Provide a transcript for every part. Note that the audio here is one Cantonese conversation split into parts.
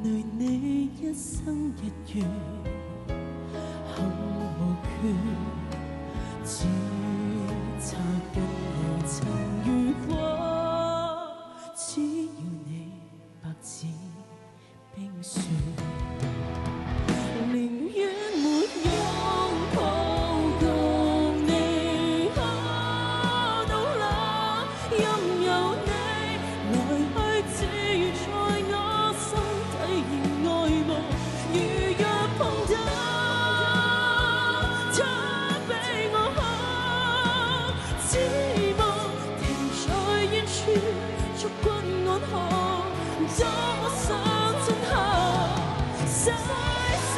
累你一生一月，幸無缺，只差跟你曾遇過，只要你白似冰雪。寧願沒擁抱共你可到老，任由你來去自如在我心底仍愛慕。如若碰到他比我好，只望停在遠處，燭光安好，多麼想親口細數。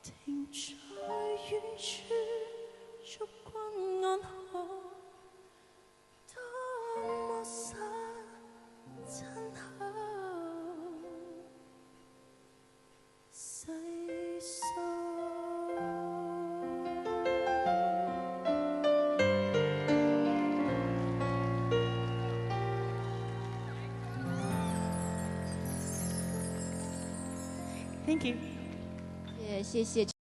停在遠處，燭光安好，多麼想親口細數。Thank you。谢谢。